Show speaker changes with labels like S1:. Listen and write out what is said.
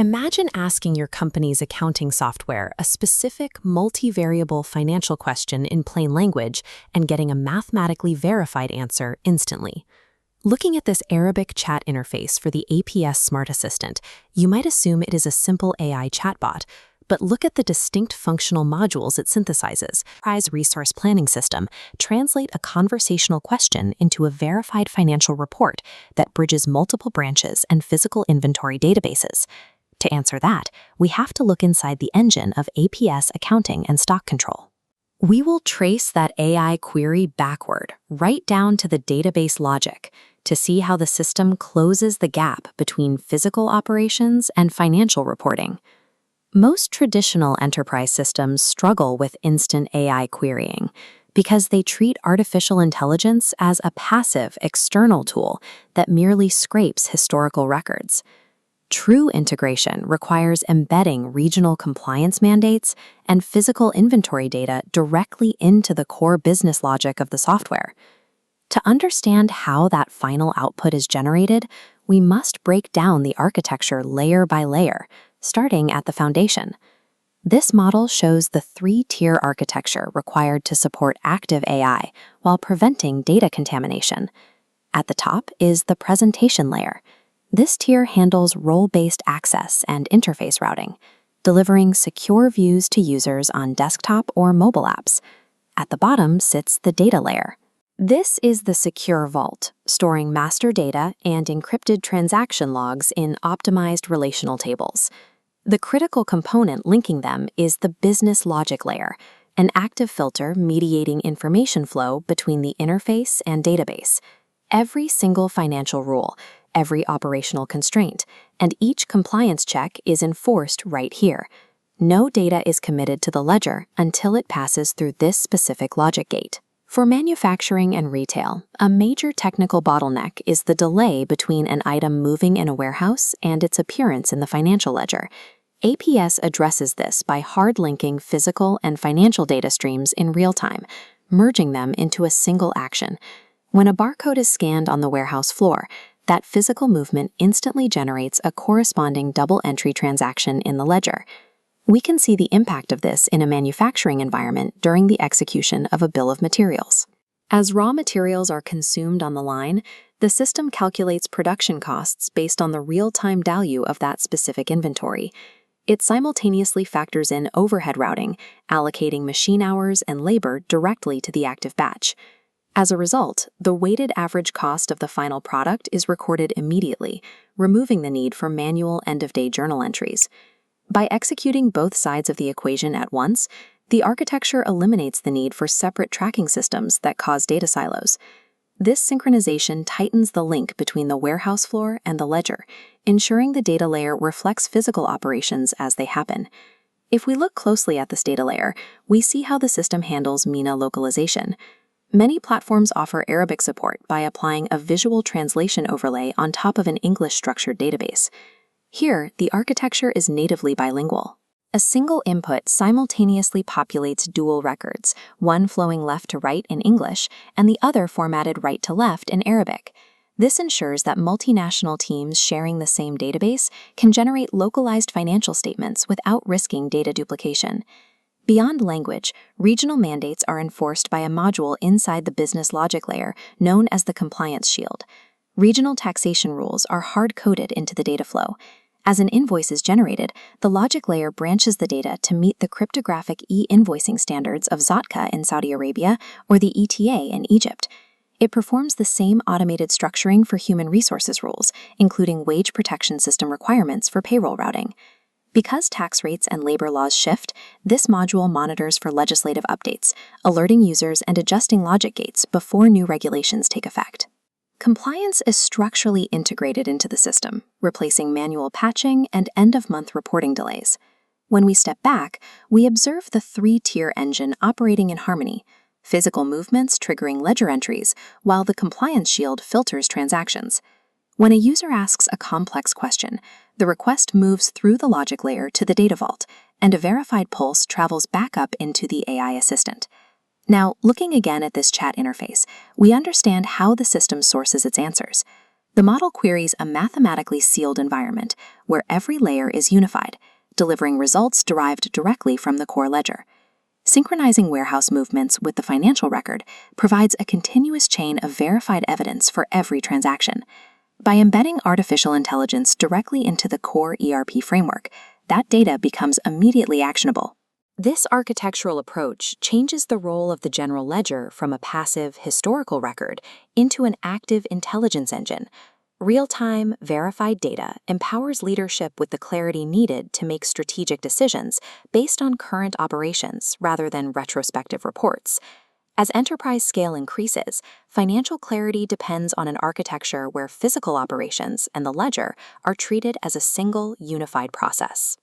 S1: Imagine asking your company's accounting software a specific multivariable financial question in plain language and getting a mathematically verified answer instantly. Looking at this Arabic chat interface for the APS Smart Assistant, you might assume it is a simple AI chatbot, but look at the distinct functional modules it synthesizes. Enterprise Resource Planning System translate a conversational question into a verified financial report that bridges multiple branches and physical inventory databases. To answer that, we have to look inside the engine of APS accounting and stock control. We will trace that AI query backward, right down to the database logic, to see how the system closes the gap between physical operations and financial reporting. Most traditional enterprise systems struggle with instant AI querying because they treat artificial intelligence as a passive, external tool that merely scrapes historical records. True integration requires embedding regional compliance mandates and physical inventory data directly into the core business logic of the software. To understand how that final output is generated, we must break down the architecture layer by layer, starting at the foundation. This model shows the three-tier architecture required to support active AI while preventing data contamination. At the top is the presentation layer. This tier handles role-based access and interface routing, delivering secure views to users on desktop or mobile apps. At the bottom sits the data layer. This is the secure vault, storing master data and encrypted transaction logs in optimized relational tables. The critical component linking them is the business logic layer, an active filter mediating information flow between the interface and database. Every single financial rule, every operational constraint, and each compliance check is enforced right here. No data is committed to the ledger until it passes through this specific logic gate. For manufacturing and retail, a major technical bottleneck is the delay between an item moving in a warehouse and its appearance in the financial ledger. APS addresses this by hard-linking physical and financial data streams in real time, merging them into a single action. When a barcode is scanned on the warehouse floor, that physical movement instantly generates a corresponding double-entry transaction in the ledger. We can see the impact of this in a manufacturing environment during the execution of a bill of materials. As raw materials are consumed on the line, the system calculates production costs based on the real-time value of that specific inventory. It simultaneously factors in overhead routing, allocating machine hours and labor directly to the active batch. As a result, the weighted average cost of the final product is recorded immediately, removing the need for manual end-of-day journal entries. By executing both sides of the equation at once, the architecture eliminates the need for separate tracking systems that cause data silos. This synchronization tightens the link between the warehouse floor and the ledger, ensuring the data layer reflects physical operations as they happen. If we look closely at this data layer, we see how the system handles MENA localization. Many platforms offer Arabic support by applying a visual translation overlay on top of an English-structured database. Here, the architecture is natively bilingual. A single input simultaneously populates dual records, one flowing left to right in English and the other formatted right to left in Arabic. This ensures that multinational teams sharing the same database can generate localized financial statements without risking data duplication. Beyond language, regional mandates are enforced by a module inside the business logic layer known as the compliance shield. Regional taxation rules are hard-coded into the data flow. As an invoice is generated, the logic layer branches the data to meet the cryptographic e-invoicing standards of Zotka in Saudi Arabia or the ETA in Egypt. It performs the same automated structuring for human resources rules, including wage protection system requirements for payroll routing. Because tax rates and labor laws shift, this module monitors for legislative updates, alerting users and adjusting logic gates before new regulations take effect. Compliance is structurally integrated into the system, replacing manual patching and end-of-month reporting delays. When we step back, we observe the three-tier engine operating in harmony, physical movements triggering ledger entries, while the compliance shield filters transactions. When a user asks a complex question, the request moves through the logic layer to the data vault, and a verified pulse travels back up into the AI assistant. Now, looking again at this chat interface, we understand how the system sources its answers. The model queries a mathematically sealed environment where every layer is unified, delivering results derived directly from the core ledger. Synchronizing warehouse movements with the financial record provides a continuous chain of verified evidence for every transaction. By embedding artificial intelligence directly into the core ERP framework, that data becomes immediately actionable. This architectural approach changes the role of the general ledger from a passive historical record into an active intelligence engine. Real-time, verified data empowers leadership with the clarity needed to make strategic decisions based on current operations rather than retrospective reports. As enterprise scale increases, financial clarity depends on an architecture where physical operations and the ledger are treated as a single, unified process.